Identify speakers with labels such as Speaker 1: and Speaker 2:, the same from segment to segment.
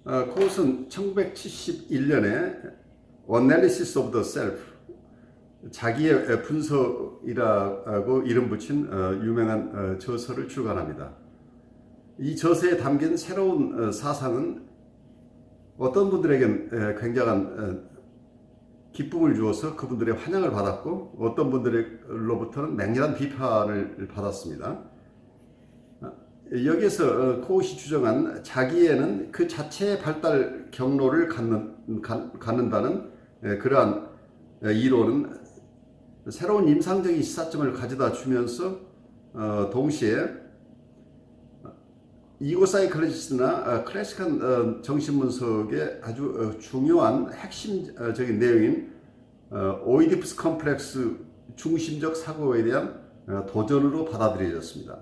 Speaker 1: 코웃은 1971년에 Analysis of the Self, 자기의 분석이라고 이름 붙인 유명한 저서를 출간합니다. 이 저서에 담긴 새로운 사상은 어떤 분들에겐 굉장한 기쁨을 주어서 그분들의 환영을 받았고, 어떤 분들로부터는 맹렬한 비판을 받았습니다. 여기서 코웃이 주장한 자기애는 그 자체의 발달 경로를 갖는다는 그러한 이론은 새로운 임상적인 시사점을 가져다 주면서 동시에 이고사이클로지스트나 클래식한 정신분석의 아주 중요한 핵심적인 내용인 오이디푸스 컴플렉스 중심적 사고에 대한 도전으로 받아들여졌습니다.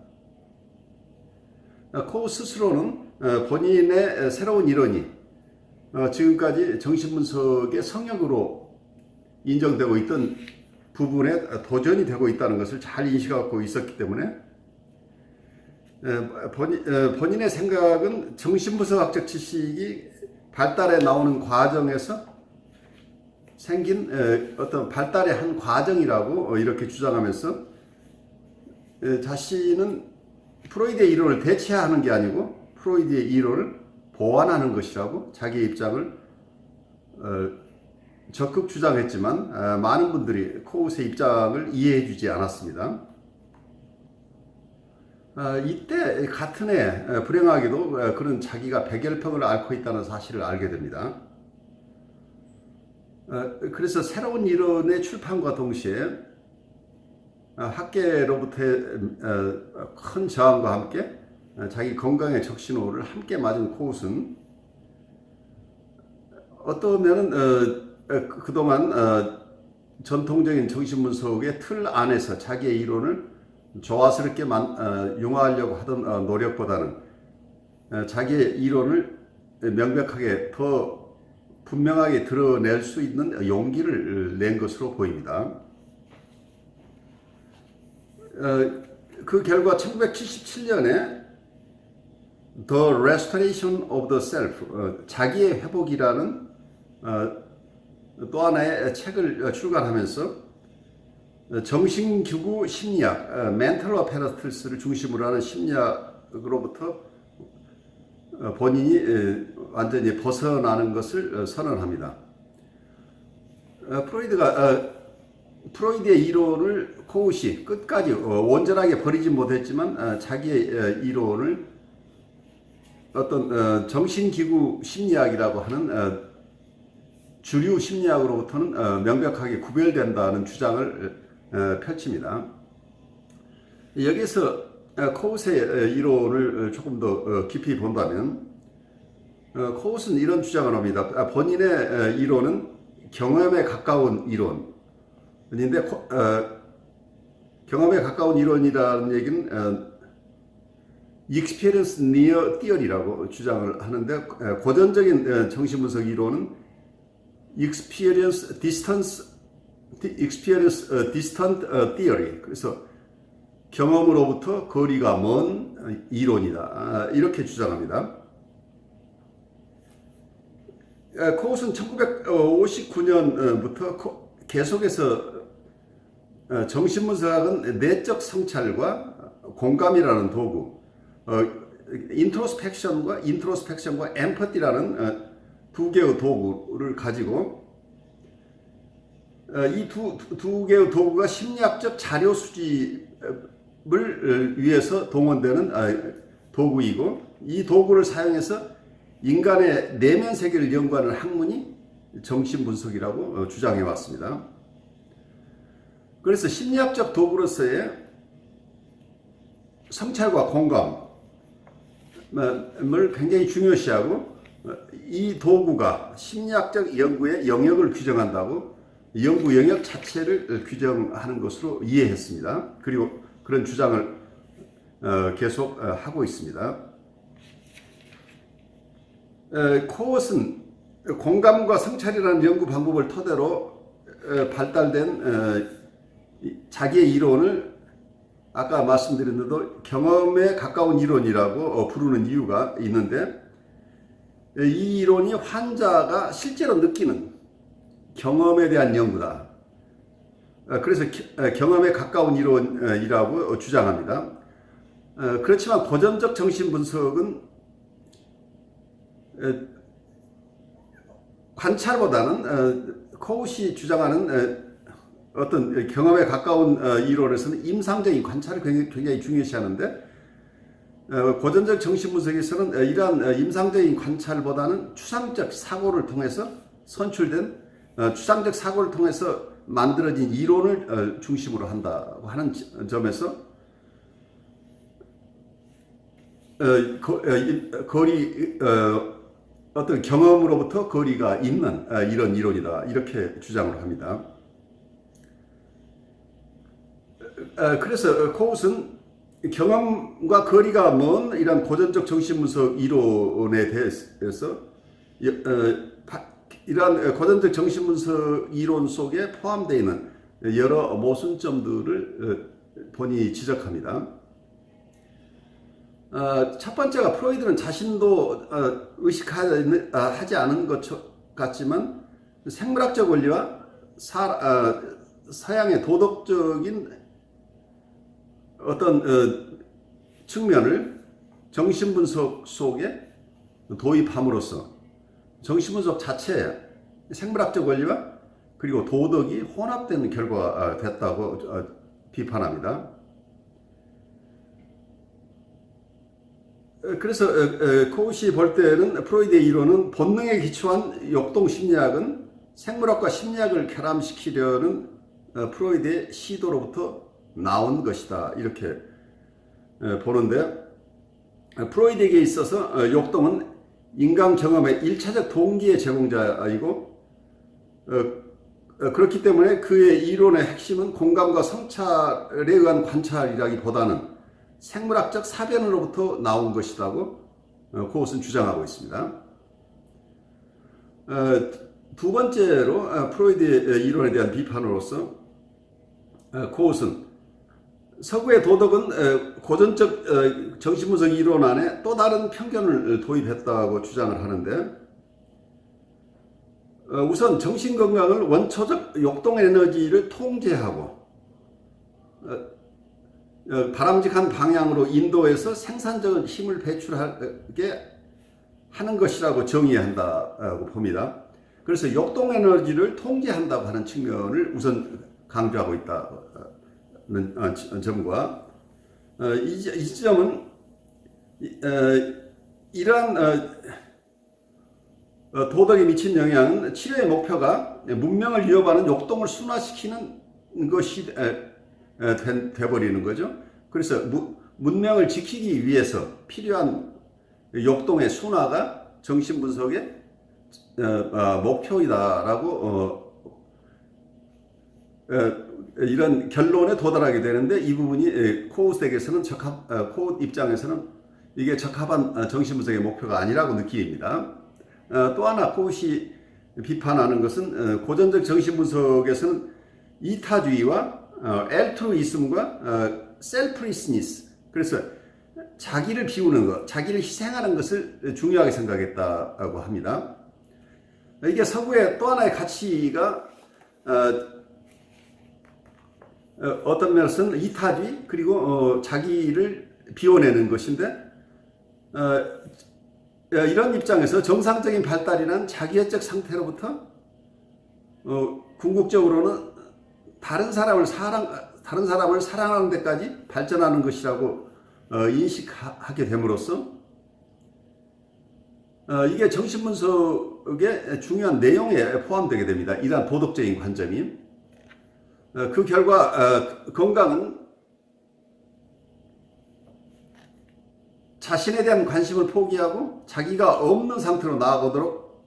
Speaker 1: 코웃 스스로는 본인의 새로운 이론이 지금까지 정신분석의 성역으로 인정되고 있던 부분에 도전이 되고 있다는 것을 잘 인식하고 있었기 때문에 본인의 생각은 정신분석학적 지식이 발달해 나오는 과정에서 생긴 어떤 발달의 한 과정이라고 이렇게 주장하면서 자신은 프로이드의 이론을 대체하는 게 아니고 프로이드의 이론을 보완하는 것이라고 자기의 입장을 적극 주장했지만 많은 분들이 코웃의 입장을 이해해 주지 않았습니다. 이때 같은 해 불행하게도 그는 자기가 백혈병을 앓고 있다는 사실을 알게 됩니다. 그래서 새로운 이론의 출판과 동시에 학계로부터의 큰 저항과 함께 자기 건강의 적신호를 함께 맞은 코웃은 어떠면은 그동안 전통적인 정신분석의 틀 안에서 자기의 이론을 조화스럽게 융화하려고 하던 노력보다는 자기의 이론을 명백하게 더 분명하게 드러낼 수 있는 용기를 낸 것으로 보입니다. 그 결과 1977년에 The Restoration of the Self, 자기의 회복이라는 또 하나의 책을 출간하면서 정신기구 심리학, Mental Apparaturs를 중심으로 하는 심리학으로부터 본인이 완전히 벗어나는 것을 선언합니다. 프로이드의 이론을 코웃이 끝까지 온전하게 버리지 못했지만 자기의 이론을 어떤 정신기구 심리학이라고 하는 주류 심리학으로부터는 명백하게 구별된다는 주장을 펼칩니다. 여기서 코웃의 이론을 조금 더 깊이 본다면 코웃은 이런 주장을 합니다. 본인의 이론은 경험에 가까운 이론인데 경험에 가까운 이론이라는 얘기는 Experience Near Theory라고 주장을 하는데 고전적인 정신분석 이론은 Experience Distant Theory, 그래서 경험으로부터 거리가 먼 이론이다, 이렇게 주장합니다. 코웃은 1959년부터 계속해서 정신분석학은 내적 성찰과 공감이라는 도구, 인트로스펙션과 엠퍼티라는 두 개의 도구를 가지고 이 두 개의 도구가 심리학적 자료 수집을 위해서 동원되는 도구이고, 이 도구를 사용해서 인간의 내면 세계를 연구하는 학문이 정신분석이라고 주장해 왔습니다. 그래서 심리학적 도구로서의 성찰과 공감을 굉장히 중요시하고, 이 도구가 심리학적 연구의 영역을 규정한다고 연구 영역 자체를 규정하는 것으로 이해했습니다. 그리고 그런 주장을 계속 하고 있습니다. 코웃은 공감과 성찰이라는 연구 방법을 토대로 발달된 자기의 이론을 아까 말씀드린 대로 경험에 가까운 이론이라고 부르는 이유가 있는데, 이 이론이 환자가 실제로 느끼는 경험에 대한 연구다. 그래서 경험에 가까운 이론이라고 주장합니다. 그렇지만 고전적 정신분석은 관찰보다는 코웃이 주장하는 어떤 경험에 가까운 이론에서는 임상적인 관찰을 굉장히 중요시하는데, 고전적 정신분석에서는 이러한 임상적인 관찰보다는 추상적 사고를 통해서 선출된 추상적 사고를 통해서 만들어진 이론을 중심으로 한다고 하는 점에서 어떤 경험으로부터 거리가 있는 이런 이론이다, 이렇게 주장을 합니다. 그래서 코웃은 경험과 거리가 먼 이런 고전적 정신분석 이론에 대해서 이러한 고전적 정신분석 이론 속에 포함되어 있는 여러 모순점들을 본인이 지적합니다. 첫 번째가, 프로이드는 자신도 의식하지 않은 것 같지만 생물학적 원리와 서양의 도덕적인 어떤 측면을 정신분석 속에 도입함으로써 정신분석 자체에 생물학적 원리와 그리고 도덕이 혼합되는 결과가 됐다고 비판합니다. 그래서 코웃이 볼 때는 프로이드의 이론은 본능에 기초한 역동 심리학은 생물학과 심리학을 결합시키려는 프로이드의 시도로부터 나온 것이다, 이렇게 보는데, 프로이드에게 있어서 역동은 인간 경험의 1차적 동기의 제공자이고, 그렇기 때문에 그의 이론의 핵심은 공감과 성찰에 의한 관찰이라기보다는 생물학적 사변으로부터 나온 것이라고 코웃은 주장하고 있습니다. 두 번째로 프로이드의 이론에 대한 비판으로서 코웃은 서구의 도덕은 고전적 정신분석 이론 안에 또 다른 편견을 도입했다고 주장을 하는데, 우선 정신건강을 원초적 역동에너지를 통제하고 바람직한 방향으로 인도해서 생산적인 힘을 배출하게 하는 것이라고 정의한다고 봅니다. 그래서 역동에너지를 통제한다고 하는 측면을 우선 강조하고 있다는 점과, 이 점은 이러한 도덕에 미친 영향은 치료의 목표가 문명을 위협하는 역동을 순화시키는 것이 돼버리는 거죠. 그래서 문명을 지키기 위해서 필요한 역동의 순화가 정신분석의 목표이다라고 이런 결론에 도달하게 되는데, 이 부분이 코웃에게서는 코웃 입장에서는 이게 적합한 정신분석의 목표가 아니라고 느낍니다. 또 하나 코웃이 비판하는 것은 고전적 정신분석에서는 이타주의와 엘트루이즘과 셀프리스니스, 그래서 자기를 비우는 것, 자기를 희생하는 것을 중요하게 생각했다고 합니다. 이게 서구의 또 하나의 가치가 어떤 면에서는 이타주의 그리고 자기를 비워내는 것인데, 이런 입장에서 정상적인 발달이란 자기애적 상태로부터 궁극적으로는 다른 사람을 사랑하는 데까지 발전하는 것이라고 인식하게 됨으로써 이게 정신분석의 중요한 내용에 포함되게 됩니다. 이러한 도덕적인 관점이. 그 결과 건강은 자신에 대한 관심을 포기하고 자기가 없는 상태로 나아가도록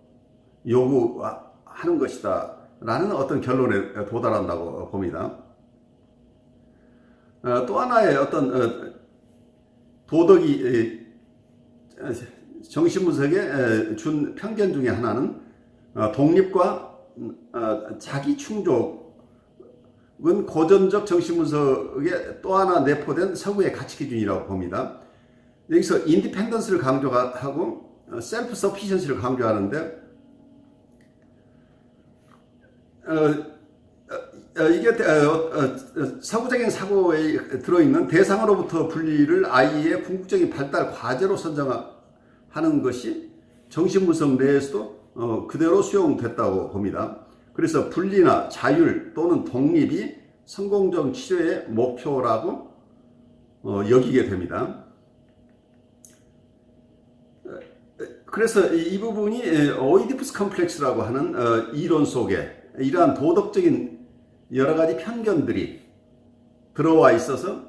Speaker 1: 요구하는 것이다 라는 어떤 결론에 도달한다고 봅니다. 또 하나의 어떤 도덕이 정신분석에 준 편견 중에 하나는 독립과 자기 충족은 고전적 정신분석에 또 하나 내포된 서구의 가치 기준이라고 봅니다. 여기서 인디펜던스를 강조하고 셀프 서피션시를 강조하는데 이게 서구적인 사고에 들어있는 대상으로부터 분리를 아이의 궁극적인 발달 과제로 선정하는 것이 정신분석 내에서도 그대로 수용됐다고 봅니다. 그래서 분리나 자율 또는 독립이 성공적 치료의 목표라고 여기게 됩니다. 그래서 이 부분이 오이디푸스 컴플렉스라고 하는 이론 속에 이러한 도덕적인 여러 가지 편견들이 들어와 있어서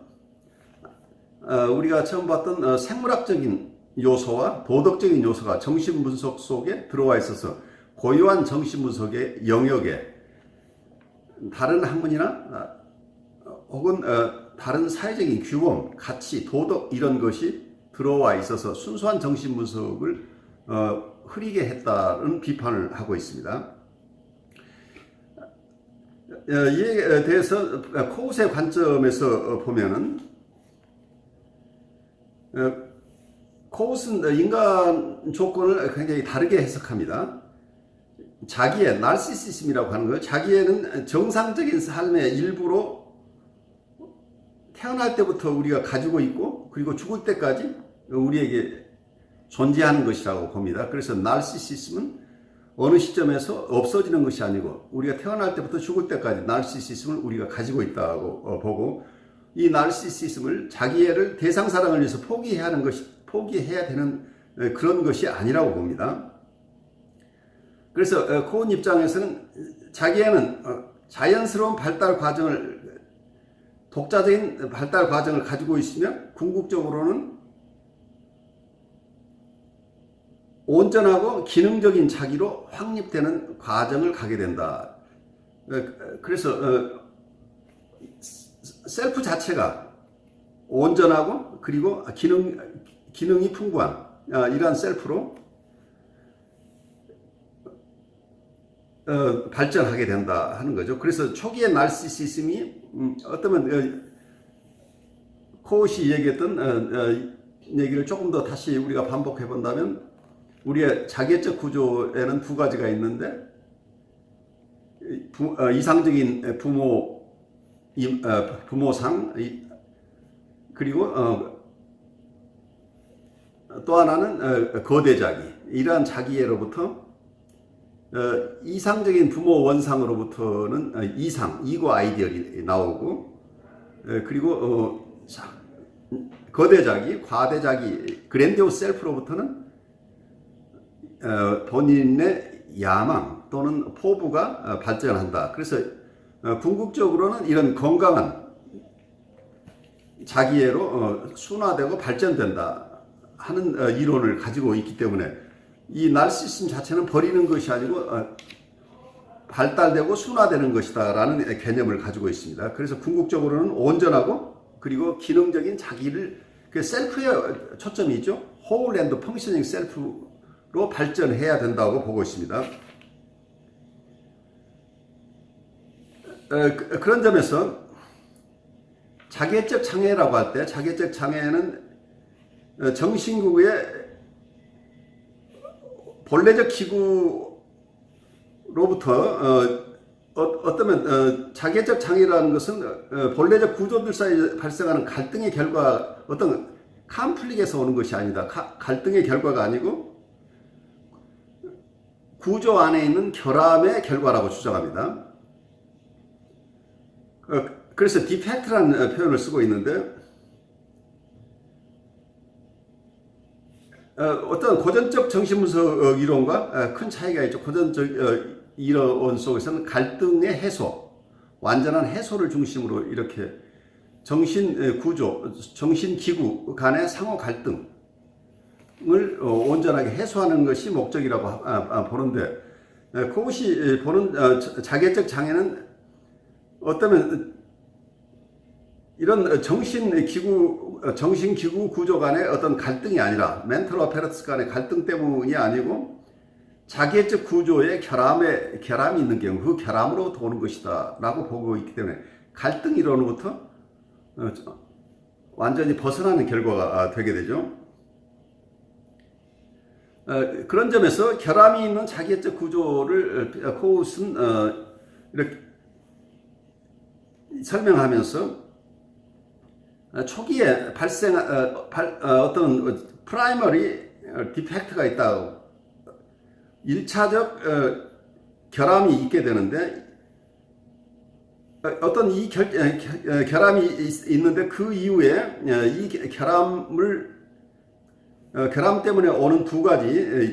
Speaker 1: 우리가 처음 봤던 생물학적인 요소와 도덕적인 요소가 정신분석 속에 들어와 있어서 고유한 정신분석의 영역에 다른 학문이나 혹은 다른 사회적인 규범, 가치, 도덕 이런 것이 들어와 있어서 순수한 정신분석을 흐리게 했다는 비판을 하고 있습니다. 이에 대해서 코웃의 관점에서 보면은 코웃은 인간 조건을 굉장히 다르게 해석합니다. 자기애, 나르시시즘이라고 하는 거예요. 자기애는 정상적인 삶의 일부로 태어날 때부터 우리가 가지고 있고 그리고 죽을 때까지 우리에게 존재하는 것이라고 봅니다. 그래서 나르시시즘은 어느 시점에서 없어지는 것이 아니고 우리가 태어날 때부터 죽을 때까지 나르시시즘을 우리가 가지고 있다고 보고, 이 나르시시즘을 자기애를 대상 사랑을 위해서 포기해야 되는 그런 것이 아니라고 봅니다. 그래서 코운 입장에서는 자기애는 자연스러운 발달 과정을, 독자적인 발달 과정을 가지고 있으며 궁극적으로는 온전하고 기능적인 자기로 확립되는 과정을 가게 된다. 그래서 셀프 자체가 온전하고 그리고 기능이 풍부한 이러한 셀프로 발전하게 된다 하는 거죠. 그래서 초기의 나르시시즘이 어쩌면 코웃이 얘기했던 얘기를 조금 더 다시 우리가 반복해 본다면, 우리의 자기애적 구조에는 두 가지가 있는데, 이상적인 부모상, 그리고 또 하나는 거대자기. 이러한 자기애로부터 이상적인 부모 원상으로부터는 이고 아이디얼이 나오고, 그리고 거대자기, 과대자기, 그랜디오스 셀프로부터는 본인의 야망 또는 포부가 발전한다. 그래서 궁극적으로는 이런 건강한 자기애로 순화되고 발전된다 하는 이론을 가지고 있기 때문에 이 나르시시즘 자체는 버리는 것이 아니고 발달되고 순화되는 것이다 라는 개념을 가지고 있습니다. 그래서 궁극적으로는 온전하고 그리고 기능적인 자기를, 그 셀프의 초점이 있죠. whole and functioning self로 발전해야 된다고 보고 있습니다. 그런 점에서 자기애적 장애라고 할 때, 자기애적 장애는 정신구의 본래적 기구로부터 어쩌면 자기애적 장애라는 것은 본래적 구조들 사이에 발생하는 갈등의 결과, 어떤 컴플릭에서 오는 것이 아니다. 갈등의 결과가 아니고 구조 안에 있는 결함의 결과라고 주장합니다. 그래서 디펙트라는 표현을 쓰고 있는데, 어떤 고전적 정신분석 이론과 큰 차이가 있죠. 고전적 이론 속에서는 갈등의 해소, 완전한 해소를 중심으로 이렇게 정신 구조, 정신 기구 간의 상호 갈등을 온전하게 해소하는 것이 목적이라고 보는데, 코웃이 보는 자기애적 장애는 어쩌면 이런 정신기구 구조 간의 어떤 갈등이 아니라, 멘털 어페러스 간의 갈등 때문이 아니고 자기애적 구조에 결함이 있는 경우 그 결함으로 도는 것이다 라고 보고 있기 때문에 갈등 이론으로부터 완전히 벗어나는 결과가 되게 되죠. 그런 점에서 결함이 있는 자기애적 구조를 코웃은 이렇게 설명하면서 초기에 어떤 프라이머리 디펙트가 있다고 1차적 결함이 있게 되는데 어떤 이 결함이 있는데 그 이후에 이 결함 때문에 오는 두 가지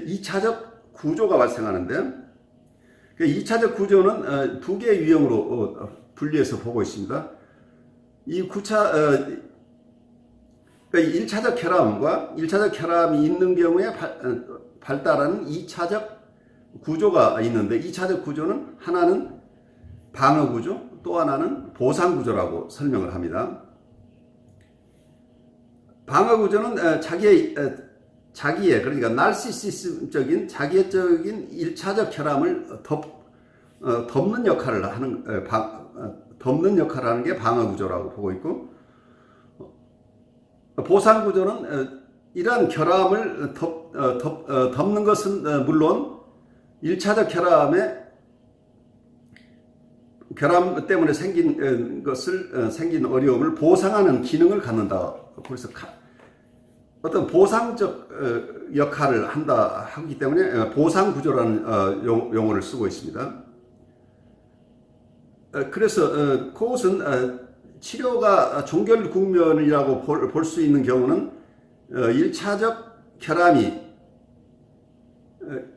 Speaker 1: 2차적 구조가 발생하는데 그 2차적 구조는 두 개의 유형으로 분리해서 보고 있습니다. 이 1차적 결함과 1차적 결함이 있는 경우에 발달하는 2차적 구조가 있는데 2차적 구조는 하나는 방어 구조, 또 하나는 보상 구조라고 설명을 합니다. 방어 구조는 자기의 그러니까 나르시시즘적인 자기애적인 1차적 결함을 덮는 역할을 하는 게 방어 구조라고 보고 있고, 보상 구조는 이러한 결함을 덮는 것은 물론 1차적 결함 때문에 생긴 어려움을 보상하는 기능을 갖는다. 그래서 어떤 보상적 역할을 하기 때문에 보상 구조라는 용어를 쓰고 있습니다. 그래서 코웃은 치료가 종결 국면이라고 볼 수 있는 경우는 1차적 결함이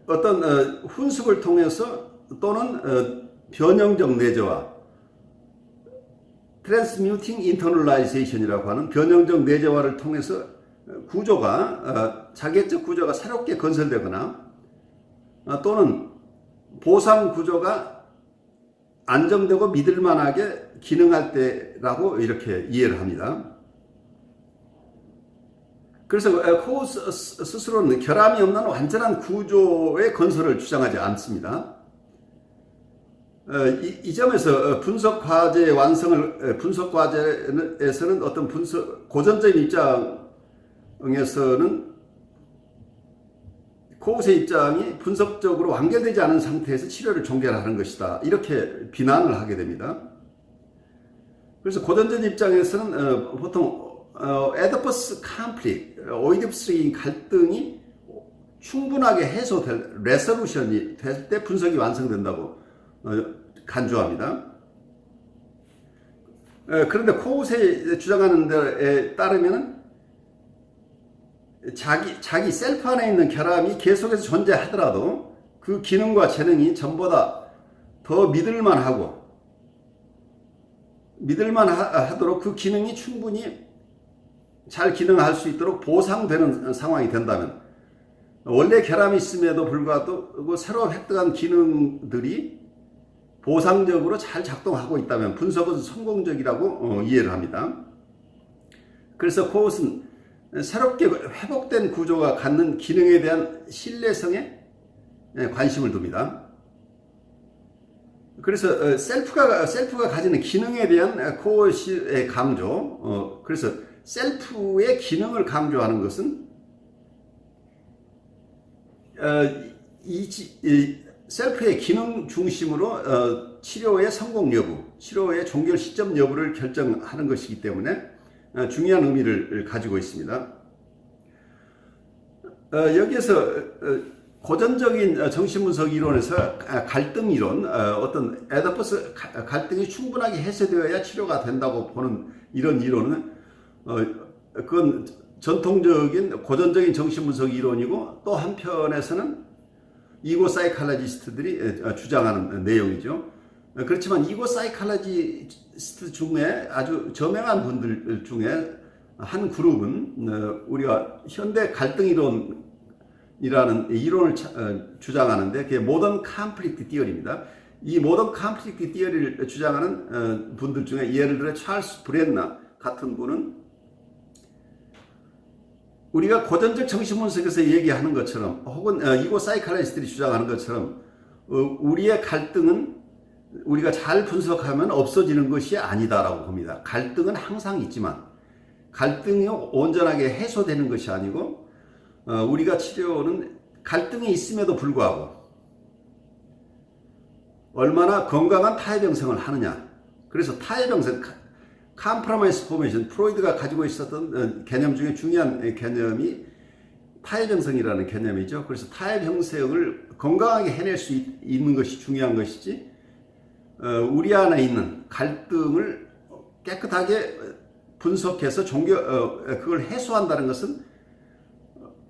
Speaker 1: 어떤 훈숙을 통해서 또는 변형적 내재화, 트랜스뮤팅 인터널라이제이션이라고 하는 변형적 내재화를 통해서 자기애적 구조가 새롭게 건설되거나 또는 보상 구조가 안정되고 믿을만하게 기능할 때라고 이렇게 이해를 합니다. 그래서 코웃 스스로는 결함이 없는 완전한 구조의 건설을 주장하지 않습니다. 이 점에서 분석 과제에서는 어떤 고전적인 입장에서는 코웃의 입장이 분석적으로 완결되지 않은 상태에서 치료를 종결하는 것이다, 이렇게 비난을 하게 됩니다. 그래서 고전적인 입장에서는 보통 에디퍼스 컴플릭트, 오이디푸스적인 갈등이 충분하게 레소루션이 될 때 분석이 완성된다고 간주합니다. 그런데 코웃이 주장하는 데에 따르면 자기 셀프 안에 있는 결함이 계속해서 존재하더라도 그 기능과 재능이 전보다 더 믿을만하도록 그 기능이 충분히 잘 기능할 수 있도록 보상되는 상황이 된다면, 원래 결함이 있음에도 불구하고 새로 획득한 기능들이 보상적으로 잘 작동하고 있다면 분석은 성공적이라고 이해를 합니다. 그래서 코웃은 새롭게 회복된 구조가 갖는 기능에 대한 신뢰성에 관심을 둡니다. 그래서 셀프가 가지는 기능에 대한 코웃의 강조, 그래서 셀프의 기능을 강조하는 것은 셀프의 기능 중심으로 치료의 성공 여부, 치료의 종결 시점 여부를 결정하는 것이기 때문에 중요한 의미를 가지고 있습니다. 여기에서 고전적인 정신분석 이론에서 갈등 이론, 어떤 에디퍼스 갈등이 충분하게 해소되어야 치료가 된다고 보는 이런 이론은 그건 전통적인 고전적인 정신분석 이론이고, 또 한편에서는 이고 사이칼라지스트들이 주장하는 내용이죠. 그렇지만 이고 사이칼라지스트 중에 아주 저명한 분들 중에 한 그룹은 우리가 현대 갈등 이론이라는 이론을 주장하는데, 그게 모던 컨플릭트 티어리입니다. 이 모던 컨플릭트 티어리를 주장하는 분들 중에 예를 들어 찰스 브렌너 같은 분은 우리가 고전적 정신분석에서 얘기하는 것처럼, 혹은 이고 사이칼리스트들이 주장하는 것처럼, 우리의 갈등은 우리가 잘 분석하면 없어지는 것이 아니다라고 봅니다. 갈등은 항상 있지만 갈등이 온전하게 해소되는 것이 아니고, 우리가 치료는 갈등이 있음에도 불구하고 얼마나 건강한 타협 형성을 하느냐. 그래서 타협 형성, 컴프로마이스 포메이션, 프로이드가 가지고 있었던 개념 중에 중요한 개념이 타협 형성이라는 개념이죠. 그래서 타협 형성을 건강하게 해낼 수 있는 것이 중요한 것이지, 우리 안에 있는 갈등을 깨끗하게 분석해서 그걸 해소한다는 것은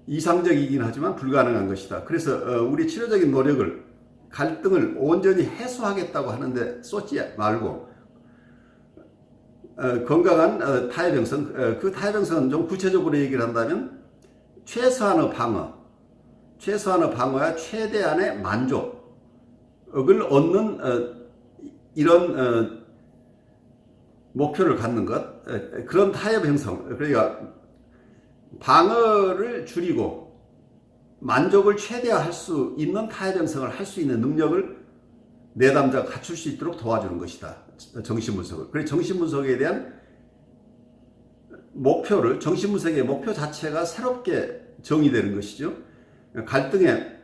Speaker 1: 이상적이긴 하지만 불가능한 것이다. 그래서 우리 치료적인 노력을 갈등을 온전히 해소하겠다고 하는데 쏟지 말고 건강한 타협 형성, 그 타협 형성은 좀 구체적으로 얘기를 한다면 최소한의 방어야 최대한의 만족을 얻는 이런 목표를 갖는 것, 그런 타협 형성. 그러니까 방어를 줄이고 만족을 최대화할 수 있는 타협 형성을 할 수 있는 능력을 내담자가 갖출 수 있도록 도와주는 것이다. 정신분석을. 그래서 정신분석에 대한 목표를, 정신분석의 목표 자체가 새롭게 정의되는 것이죠. 갈등에,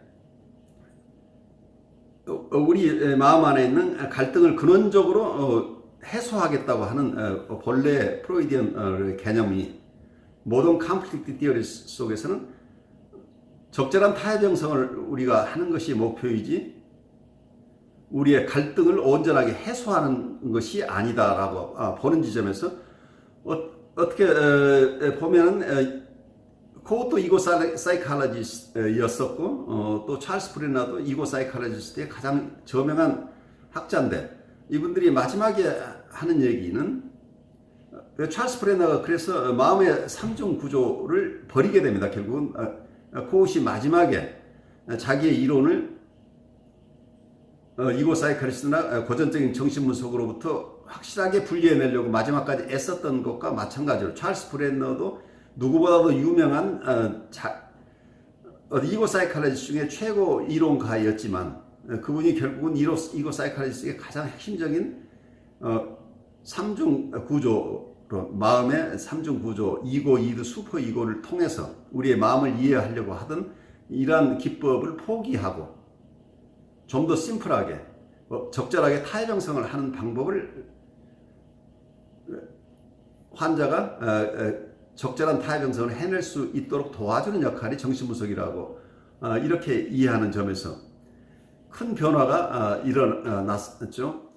Speaker 1: 우리 마음 안에 있는 갈등을 근원적으로 해소하겠다고 하는 본래 프로이디언 개념이 모던 컨플릭트 티어리 속에서는 적절한 타협 형성을 우리가 하는 것이 목표이지 우리의 갈등을 온전하게 해소하는 것이 아니다라고 보는 지점에서 어떻게 보면은 그것도 이고 사이칼로지스트였었고 또 찰스 프레너도 이고 사이칼로지스트의 가장 저명한 학자인데, 이분들이 마지막에 하는 얘기는 찰스 프레너가 그래서 마음의 삼중 구조를 버리게 됩니다. 결국은 그것이 마지막에 자기의 이론을 이고 사이칼리스트나 고전적인 정신분석으로부터 확실하게 분리해내려고 마지막까지 애썼던 것과 마찬가지로 찰스 프레너도 누구보다도 유명한 이고 사이칼리스트 중에 최고 이론가였지만 그분이 결국은 이고 사이칼리스트의 가장 핵심적인 삼중 구조로, 마음의 삼중 구조, 이고, 이드, 슈퍼 이고를 통해서 우리의 마음을 이해하려고 하던 이러한 기법을 포기하고 좀 더 심플하게 적절하게 타협 형성을 하는 방법을 환자가 적절한 타협 형성을 해낼 수 있도록 도와주는 역할이 정신분석이라고 이렇게 이해하는 점에서 큰 변화가 일어났죠.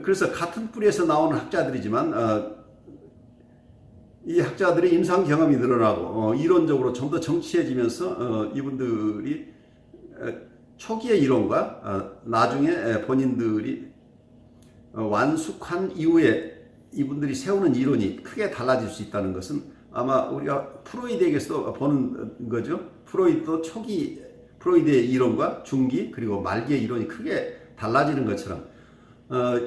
Speaker 1: 그래서 같은 뿌리에서 나오는 학자들이지만 이 학자들의 임상 경험이 늘어나고 이론적으로 좀 더 정치해지면서 이분들이 초기의 이론과 나중에 본인들이 완숙한 이후에 이분들이 세우는 이론이 크게 달라질 수 있다는 것은 아마 우리가 프로이드에게서 보는 거죠. 프로이드도 초기 프로이드의 이론과 중기 그리고 말기의 이론이 크게 달라지는 것처럼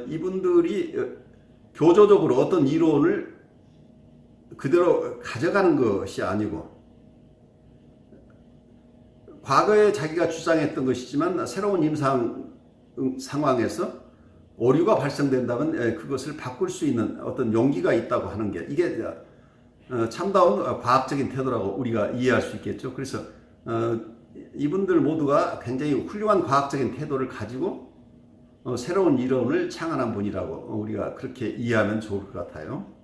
Speaker 1: 이분들이 교조적으로 어떤 이론을 그대로 가져가는 것이 아니고 과거에 자기가 주장했던 것이지만 새로운 임상 상황에서 오류가 발생된다면 그것을 바꿀 수 있는 어떤 용기가 있다고 하는 게 이게 참다운 과학적인 태도라고 우리가 이해할 수 있겠죠. 그래서 이분들 모두가 굉장히 훌륭한 과학적인 태도를 가지고 새로운 이론을 창안한 분이라고 우리가 그렇게 이해하면 좋을 것 같아요.